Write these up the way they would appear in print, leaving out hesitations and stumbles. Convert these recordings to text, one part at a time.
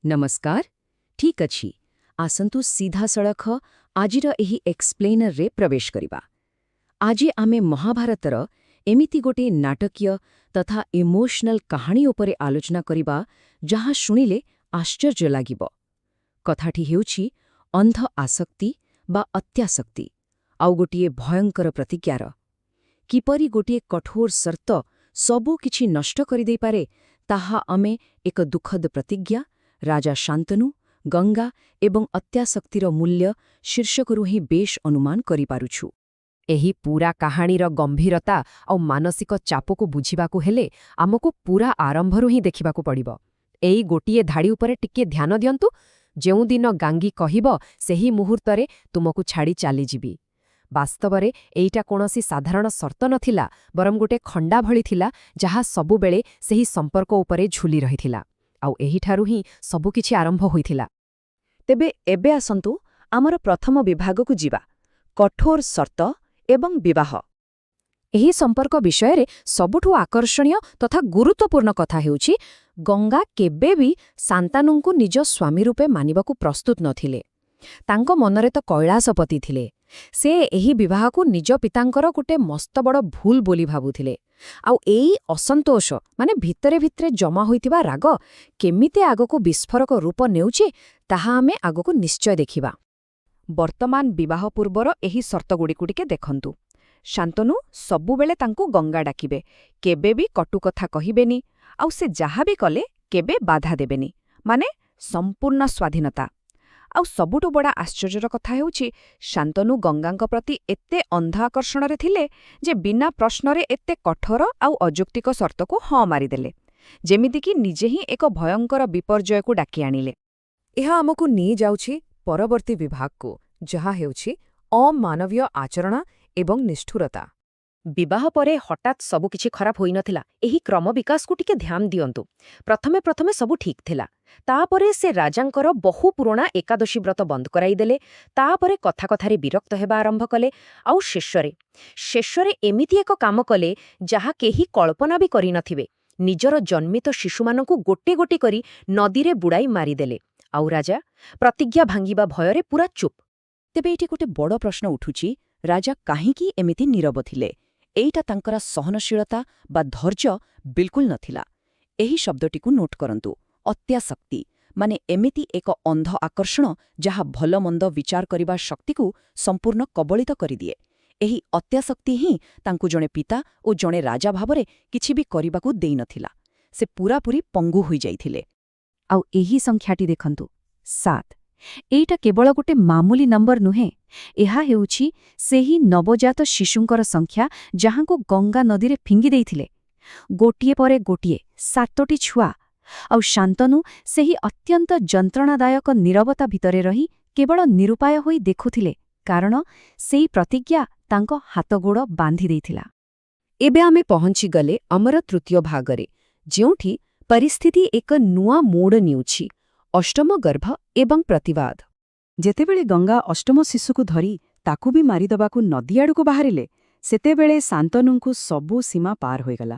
नमस्कार ठीक अछि आसंतु सीधा सड़ख आजिर एही एक्सप्लेनर रे प्रवेश करिबा आज आमे महाभारतर एमिति गोटे नाटकीय तथा इमोशनल कहानी उपरे आलोचना करिबा जहाँ शुणिले आश्चर्य लागिब कथाटी हेउछि अंध आसक्ति बा अत्यासक्ति आउ गोटिए भयंकर प्रतिज्ञार किपरि गोटिए कठोर शर्त सबु किछि नष्ट करिदेइ पारे ताहा आमे एक दुखद प्रतिज्ञा राजा शान्तनु गंगा एवं अत्यासक्तिर मूल्य शीर्षकରୁ ହିଁ ବେଶ ଅନୁମାନ କରିପାରୁଛୁ। ଏହି ପୂରା କାହାଣୀର ଗମ୍ଭୀରତା ଆଉ ମାନସିକ ଚାପକୁ ବୁଝିବାକୁ ହେଲେ ଆମକୁ ପୂରା ଆରମ୍ଭରୁ ହିଁ ଦେଖିବାକୁ ପଡ଼ିବ। ଏଇ ଗୋଟିଏ ଧାଡ଼ି ଉପରେ ଟିକିଏ ଧ୍ୟାନ ଦିଅନ୍ତୁ। ଯେଉଁଦିନ ଗାଙ୍ଗୀ କହିବ ସେହି ମୁହୂର୍ତ୍ତରେ ତୁମକୁ ଛାଡ଼ି ଚାଲିଯିବି। ବାସ୍ତବରେ ଏଇଟା କୌଣସି ସାଧାରଣ ସର୍ତ୍ତ ନଥିଲା, ବରଂ ଗୋଟେ ଖଣ୍ଡା ଭଳି ଥିଲା ଯାହା ସବୁବେଳେ ସେହି ସମ୍ପର୍କ ଉପରେ ଝୁଲି ରହିଥିଲା। ଆଉ ଏହିଠାରୁ ହିଁ ସବୁକିଛି ଆରମ୍ଭ ହୋଇଥିଲା। ତେବେ ଏବେ ଆସନ୍ତୁ ଆମର ପ୍ରଥମ ବିଭାଗକୁ ଯିବା କଠୋର ସର୍ତ୍ତ ଏବଂ ବିବାହ। ଏହି ସମ୍ପର୍କ ବିଷୟରେ ସବୁଠୁ ଆକର୍ଷଣୀୟ ତଥା ଗୁରୁତ୍ୱପୂର୍ଣ୍ଣ କଥା ହେଉଛି ଗଙ୍ଗା କେବେ ବି ଶାନ୍ତାନୁଙ୍କୁ ନିଜ ସ୍ୱାମୀ ରୂପେ ମାନିବାକୁ ପ୍ରସ୍ତୁତ ନଥିଲେ। ତାଙ୍କ ମନରେ ତ କୈଳାସପତି ଥିଲେ। ସେ ଏହି ବିବାହକୁ ନିଜ ପିତାଙ୍କର ଗୋଟେ ମସ୍ତବଡ଼ ଭୁଲ ବୋଲି ଭାବୁଥିଲେ। ଆଉ ଏଇ ଅସନ୍ତୋଷ ମାନେ ଭିତରେ ଭିତରେ ଜମା ହୋଇଥିବା ରାଗ କେମିତି ଆଗକୁ ବିସ୍ଫୋରକ ରୂପ ନେଉଛି ତାହା ଆମେ ଆଗକୁ ନିଶ୍ଚୟ ଦେଖିବା। ବର୍ତ୍ତମାନ ବିବାହ ପୂର୍ବର ଏହି ସର୍ତ୍ତଗୁଡ଼ିକୁ ଟିକେ ଦେଖନ୍ତୁ। ଶାନ୍ତନୁ ସବୁବେଳେ ତାଙ୍କୁ ଗଙ୍ଗା ଡାକିବେ, କେବେ ବି କଟୁକଥା କହିବେନି, ଆଉ ସେ ଯାହା ବି କଲେ କେବେ ବାଧା ଦେବେନି, ମାନେ ସମ୍ପୂର୍ଣ୍ଣ ସ୍ୱାଧୀନତା। ଆଉ ସବୁଠୁ ବଡ଼ ଆଶ୍ଚର୍ଯ୍ୟର କଥା ହେଉଛି ଶାନ୍ତନୁ ଗଙ୍ଗାଙ୍କ ପ୍ରତି ଏତେ ଅନ୍ଧ ଆକର୍ଷଣରେ ଥିଲେ ଯେ ବିନା ପ୍ରଶ୍ନରେ ଏତେ କଠୋର ଆଉ ଅଯୌକ୍ତିକ ସର୍ତ୍ତକୁ ହଁ ମାରିଦେଲେ, ଯେମିତିକି ନିଜେ ହିଁ ଏକ ଭୟଙ୍କର ବିପର୍ଯ୍ୟୟକୁ ଡାକି ଆଣିଲେ। ଏହା ଆମକୁ ନେଇଯାଉଛି ପରବର୍ତ୍ତୀ ବିଭାଗକୁ, ଯାହା ହେଉଛି ଅମାନବୀୟ ଆଚରଣ ଏବଂ ନିଷ୍ଠୁରତା। ବିବାହ ପରେ ହଠାତ୍ ସବୁକିଛି ଖରାପ ହୋଇନଥିଲା। ଏହି କ୍ରମ ବିକାଶକୁ ଟିକେ ଧ୍ୟାନ ଦିଅନ୍ତୁ। ପ୍ରଥମେ ସବୁ ଠିକ୍ ଥିଲା। ତାପରେ ସେ ରାଜାଙ୍କର ବହୁ ପୁରୁଣା ଏକାଦଶୀ ବ୍ରତ ବନ୍ଦ କରାଇଦେଲେ। ତାପରେ କଥାକଥାରେ ବିରକ୍ତ ହେବା ଆରମ୍ଭ କଲେ। ଆଉ ଶେଷରେ ଏମିତି ଏକ କାମ କଲେ ଯାହା କେହି କଳ୍ପନା ବି କରିନଥିବେ। ନିଜର ଜନ୍ମିତ ଶିଶୁମାନଙ୍କୁ ଗୋଟି ଗୋଟି କରି ନଦୀରେ ବୁଡ଼ାଇ ମାରିଦେଲେ। ଆଉ ରାଜା ପ୍ରତିଜ୍ଞା ଭାଙ୍ଗିବା ଭୟରେ ପୁରା ଚୁପ୍। ତେବେ ଏଠି ଗୋଟେ ବଡ଼ ପ୍ରଶ୍ନ ଉଠୁଛି, ରାଜା କାହିଁକି ଏମିତି ନୀରବ ଥିଲେ? ଏଇଟା ତାଙ୍କର ସହନଶୀଳତା ବା ଧୈର୍ଯ୍ୟ ବିଲକୁଲ ନଥିଲା। ଏହି ଶବ୍ଦଟିକୁ ନୋଟ୍ କରନ୍ତୁ, ଅତ୍ୟାସକ୍ତି, ମାନେ ଏମିତି ଏକ ଅନ୍ଧ ଆକର୍ଷଣ ଯାହା ଭଲମନ୍ଦ ବିଚାର କରିବା ଶକ୍ତିକୁ ସମ୍ପୂର୍ଣ୍ଣ କବଳିତ କରିଦିଏ। ଏହି ଅତ୍ୟାସକ୍ତି ହିଁ ତାଙ୍କୁ ଜଣେ ପିତା ଓ ଜଣେ ରାଜା ଭାବରେ କିଛି ବି କରିବାକୁ ଦେଇନଥିଲା। ସେ ପୂରାପୂରି ପଙ୍ଗୁ ହୋଇଯାଇଥିଲେ। ଆଉ ଏହି ସଂଖ୍ୟାଟି ଦେଖନ୍ତୁ, 7। ଏଇଟା କେବଳ ଗୋଟେ ମାମୁଲି ନମ୍ବର ନୁହେଁ। ଏହା ହେଉଛି ସେହି ନବଜାତ ଶିଶୁଙ୍କର ସଂଖ୍ୟା ଯାହାଙ୍କୁ ଗଙ୍ଗା ନଦୀରେ ଫିଙ୍ଗି ଦେଇଥିଲେ। ଗୋଟିଏ ପରେ ଗୋଟିଏ 7ଟି ଛୁଆ। ଆଉ ଶାନ୍ତନୁ ସେହି ଅତ୍ୟନ୍ତ ଯନ୍ତ୍ରଣାଦାୟକ ନୀରବତା ଭିତରେ ରହି କେବଳ ନିରୁପାୟ ହୋଇ ଦେଖୁଥିଲେ, କାରଣ ସେହି ପ୍ରତିଜ୍ଞା ତାଙ୍କ ହାତଗୋଡ଼ ବାନ୍ଧି ଦେଇଥିଲା। ଏବେ ଆମେ ପହଞ୍ଚିଗଲେ ଆମର ତୃତୀୟ ଭାଗରେ, ଯେଉଁଠି ପରିସ୍ଥିତି ଏକ ନୂଆ ମୋଡ଼ ନେଉଛି, ଅଷ୍ଟମ ଗର୍ଭ ଏବଂ ପ୍ରତିବାଦ। ଯେତେବେଳେ ଗଙ୍ଗା ଅଷ୍ଟମ ଶିଶୁକୁ ଧରି ତାକୁ ବି ମାରିଦେବାକୁ ନଦୀ ଆଡ଼କୁ ବାହାରିଲେ, ସେତେବେଳେ ଶାନ୍ତନୁଙ୍କୁ ସବୁ ସୀମା ପାର ହୋଇଗଲା।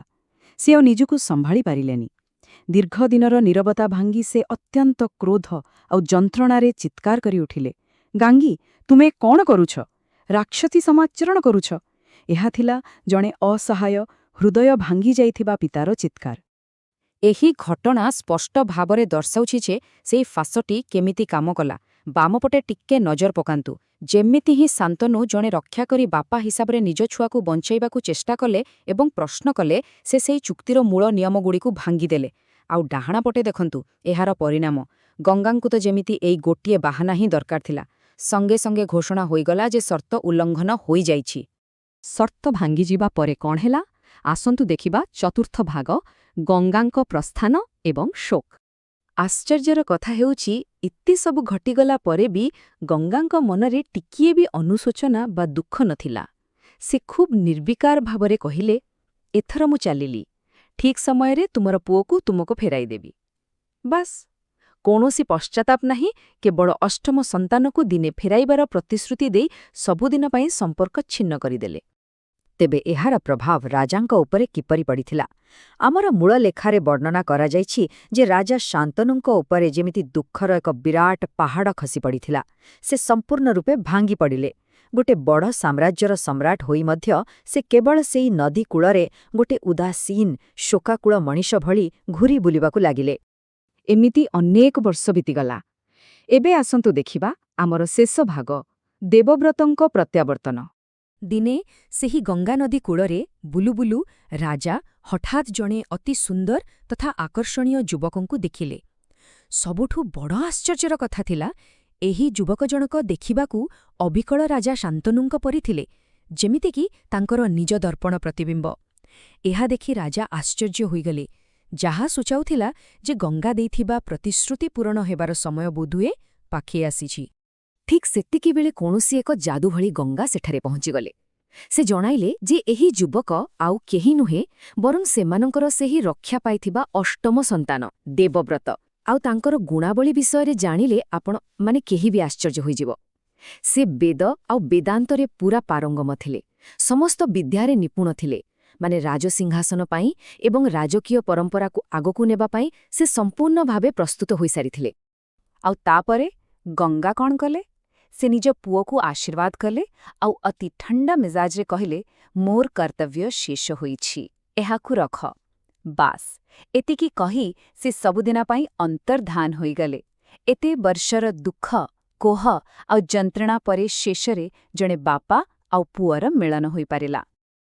ସେ ଆଉ ନିଜକୁ ସମ୍ଭାଳି ପାରିଲେନି। ଦୀର୍ଘଦିନର ନୀରବତା ଭାଙ୍ଗି ସେ ଅତ୍ୟନ୍ତ କ୍ରୋଧ ଆଉ ଯନ୍ତ୍ରଣାରେ ଚିତ୍କାର କରି ଉଠିଲେ, ଗାଙ୍ଗୀ, ତୁମେ କ'ଣ କରୁଛ? ରାକ୍ଷସୀ ସମାଚରଣ କରୁଛ? ଏହା ଥିଲା ଜଣେ ଅସହାୟ, ହୃଦୟ ଭାଙ୍ଗି ଯାଇଥିବା ପିତାର ଚିତ୍କାର। ଏହି ଘଟଣା ସ୍ପଷ୍ଟ ଭାବରେ ଦର୍ଶାଉଛି ଯେ ସେହି ଫାଶଟି କେମିତି କାମ କଲା। ବାମପଟେ ଟିକେ ନଜର ପକାନ୍ତୁ। ଯେମିତି ହିଁ ଶାନ୍ତନୁ ଜଣେ ରକ୍ଷାକରୀ ବାପା ହିସାବରେ ନିଜ ଛୁଆକୁ ବଞ୍ଚାଇବାକୁ ଚେଷ୍ଟା କଲେ ଏବଂ ପ୍ରଶ୍ନ କଲେ, ସେ ସେହି ଚୁକ୍ତିର ମୂଳ ନିୟମଗୁଡ଼ିକୁ ଭାଙ୍ଗିଦେଲେ। ଆଉ ଡାହାଣ ପଟେ ଦେଖନ୍ତୁ ଏହାର ପରିଣାମ। ଗଙ୍ଗାଙ୍କୁ ତ ଯେମିତି ଏଇ ଗୋଟିଏ ବାହାନା ହିଁ ଦରକାର ଥିଲା। ସଙ୍ଗେ ସଙ୍ଗେ ଘୋଷଣା ହୋଇଗଲା ଯେ ସର୍ତ୍ତ ଉଲ୍ଲଙ୍ଘନ ହୋଇଯାଇଛି। ସର୍ତ୍ତ ଭାଙ୍ଗିଯିବା ପରେ କ'ଣ ହେଲା? ଆସନ୍ତୁ ଦେଖିବା ଚତୁର୍ଥ ଭାଗ, ଗଙ୍ଗାଙ୍କ ପ୍ରସ୍ଥାନ ଏବଂ ଶୋକ। ଆଶ୍ଚର୍ଯ୍ୟର କଥା ହେଉଛି, ଏତେ ସବୁ ଘଟିଗଲା ପରେ ବି ଗଙ୍ଗାଙ୍କ ମନରେ ଟିକିଏ ବି ଅନୁଶୋଚନା ବା ଦୁଃଖ ନଥିଲା। ସେ ଖୁବ୍ ନିର୍ବିକାର ଭାବରେ କହିଲେ, ଏଥର ମୁଁ ଚାଲିଲି। ଠିକ୍ ସମୟରେ ତୁମର ପୁଅକୁ ତୁମକୁ ଫେରାଇଦେବି। ବାସ୍, କୌଣସି ପଶ୍ଚାତାପ ନାହିଁ, କେବଳ ଅଷ୍ଟମ ସନ୍ତାନକୁ ଦିନେ ଫେରାଇବାର ପ୍ରତିଶ୍ରୁତି ଦେଇ ସବୁଦିନ ପାଇଁ ସମ୍ପର୍କ ଛିନ୍ନ କରିଦେଲେ। ତେବେ ଏହାର ପ୍ରଭାବ ରାଜାଙ୍କ ଉପରେ କିପରି ପଡ଼ିଥିଲା? ଆମର ମୂଳ ଲେଖାରେ ବର୍ଣ୍ଣନା କରାଯାଇଛି ଯେ ରାଜା ଶାନ୍ତନୁଙ୍କ ଉପରେ ଯେମିତି ଦୁଃଖର ଏକ ବିରାଟ ପାହାଡ଼ ଖସି ପଡ଼ିଥିଲା। ସେ ସମ୍ପୂର୍ଣ୍ଣ ରୂପେ ଭାଙ୍ଗି ପଡ଼ିଲେ। ଗୋଟେ ବଡ଼ ସାମ୍ରାଜ୍ୟର ସମ୍ରାଟ ହୋଇ ମଧ୍ୟ ସେ କେବଳ ସେଇ ନଦୀ କୂଳରେ ଗୋଟେ ଉଦାସୀନ ଶୋକାକୁଳ ମଣିଷ ଭଳି ଘୂରି ବୁଲିବାକୁ ଲାଗିଲେ। ଏମିତି ଅନେକ ବର୍ଷ ବିତିଗଲା। ଏବେ ଆସନ୍ତୁ ଦେଖିବା ଆମର ଶେଷ ଭାଗ, ଦେବବ୍ରତଙ୍କ ପ୍ରତ୍ୟାବର୍ତ୍ତନ। ଦିନେ ସେହି ଗଙ୍ଗାନଦୀ କୂଳରେ ବୁଲୁ ବୁଲୁ ରାଜା ହଠାତ୍ ଜଣେ ଅତି ସୁନ୍ଦର ତଥା ଆକର୍ଷଣୀୟ ଯୁବକଙ୍କୁ ଦେଖିଲେ। ସବୁଠୁ ବଡ଼ ଆଶ୍ଚର୍ଯ୍ୟର କଥା ଥିଲା, ଏହି ଯୁବକ ଜଣକ ଦେଖିବାକୁ ଅବିକଳ ରାଜା ଶାନ୍ତନୁଙ୍କ ପରି ଥିଲେ, ଯେମିତିକି ତାଙ୍କର ନିଜ ଦର୍ପଣ ପ୍ରତିବିମ୍ବ। ଏହା ଦେଖି ରାଜା ଆଶ୍ଚର୍ଯ୍ୟ ହୋଇଗଲେ, ଯାହା ସୂଚାଉଥିଲା ଯେ ଗଙ୍ଗା ଦେଇଥିବା ପ୍ରତିଶ୍ରୁତି ପୂରଣ ହେବାର ସମୟ ବୋଧହୁଏ ପାଖେଇ ଆସିଛି। ଠିକ୍ ସେତିକିବେଳେ କୌଣସି ଏକ ଯାଦୁ ଭଳି ଗଙ୍ଗା ସେଠାରେ ପହଞ୍ଚିଗଲେ। ସେ ଜଣାଇଲେ ଯେ ଏହି ଯୁବକ ଆଉ କେହି ନୁହେଁ ବରଂ ସେମାନଙ୍କର ସେହି ରକ୍ଷା ପାଇଥିବା ଅଷ୍ଟମ ସନ୍ତାନ ଦେବବ୍ରତ। ଆଉ ତାଙ୍କର ଗୁଣାବଳୀ ବିଷୟରେ ଜାଣିଲେ ଆପଣମାନେ କେହି ବି ଆଶ୍ଚର୍ଯ୍ୟ ହୋଇଯିବ। ସେ ବେଦ ଆଉ ବେଦାନ୍ତରେ ପୁରା ପାରଙ୍ଗମ ଥିଲେ, ସମସ୍ତ ବିଦ୍ୟାରେ ନିପୁଣ ଥିଲେ। ମାନେ ରାଜସିଂହାସନ ପାଇଁ ଏବଂ ରାଜକୀୟ ପରମ୍ପରାକୁ ଆଗକୁ ନେବା ପାଇଁ ସେ ସମ୍ପୂର୍ଣ୍ଣ ଭାବେ ପ୍ରସ୍ତୁତ ହୋଇସାରିଥିଲେ। ଆଉ ତାପରେ ଗଙ୍ଗା କ'ଣ କଲେ? ସେ ନିଜ ପୁଅକୁ ଆଶୀର୍ବାଦ କଲେ ଆଉ ଅତି ଥଣ୍ଡା ମିଜାଜରେ କହିଲେ, ମୋର କର୍ତ୍ତବ୍ୟ ଶେଷ ହୋଇଛି, ଏହାକୁ ରଖ। ବାସ୍, ଏତିକି କହି ସେ ସବୁଦିନ ପାଇଁ ଅନ୍ତର୍ଦ୍ଧାନ ହୋଇଗଲେ। ଏତେ ବର୍ଷର ଦୁଃଖ, କୋହ ଆଉ ଯନ୍ତ୍ରଣା ପରେ ଶେଷରେ ଜଣେ ବାପା ଆଉ ପୁଅର ମିଳନ ହୋଇପାରିଲା।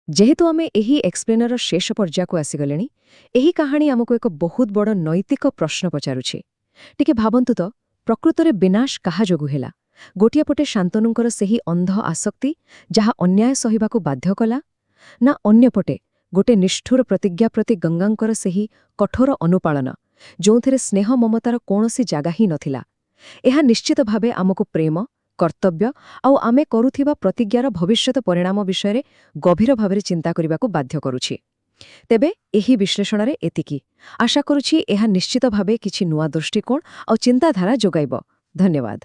ଯେହେତୁ ଆମେ ଏହି ଏକ୍ସପ୍ଲେନର ଶେଷ ପର୍ଯ୍ୟାୟକୁ ଆସିଗଲେଣି, ଏହି କାହାଣୀ ଆମକୁ ଏକ ବହୁତ ବଡ଼ ନୈତିକ ପ୍ରଶ୍ନ ପଚାରୁଛି। ଟିକେ ଭାବନ୍ତୁ ତ, ପ୍ରକୃତରେ ବିନାଶ କାହା ଯୋଗୁଁ ହେଲା? ଗୋଟିଏ ପଟେ ଶାନ୍ତନୁଙ୍କର ସେହି ଅନ୍ଧ ଆସକ୍ତି, ଯାହା ଅନ୍ୟାୟ ସହିବାକୁ ବାଧ୍ୟ କଲା, ନା ଅନ୍ୟପଟେ ଗୋଟେ ନିଷ୍ଠୁର ପ୍ରତିଜ୍ଞା ପ୍ରତି ଗଙ୍ଗାଙ୍କର ସେହି କଠୋର ଅନୁପାଳନ, ଯେଉଁଥିରେ ସ୍ନେହ ମମତାର କୌଣସି ଜାଗା ହିଁ ନଥିଲା? ଏହା ନିଶ୍ଚିତ ଭାବେ ଆମକୁ ପ୍ରେମ, କର୍ତ୍ତବ୍ୟ ଆଉ ଆମେ କରୁଥିବା ପ୍ରତିଜ୍ଞାର ଭବିଷ୍ୟତ ପରିଣାମ ବିଷୟରେ ଗଭୀର ଭାବରେ ଚିନ୍ତା କରିବାକୁ ବାଧ୍ୟ କରୁଛି। ତେବେ ଏହି ବିଶ୍ଳେଷଣରେ ଏତିକି। ଆଶା କରୁଛି ଏହା ନିଶ୍ଚିତ ଭାବେ କିଛି ନୂଆ ଦୃଷ୍ଟିକୋଣ ଆଉ ଚିନ୍ତାଧାରା ଯୋଗାଇବ। ଧନ୍ୟବାଦ।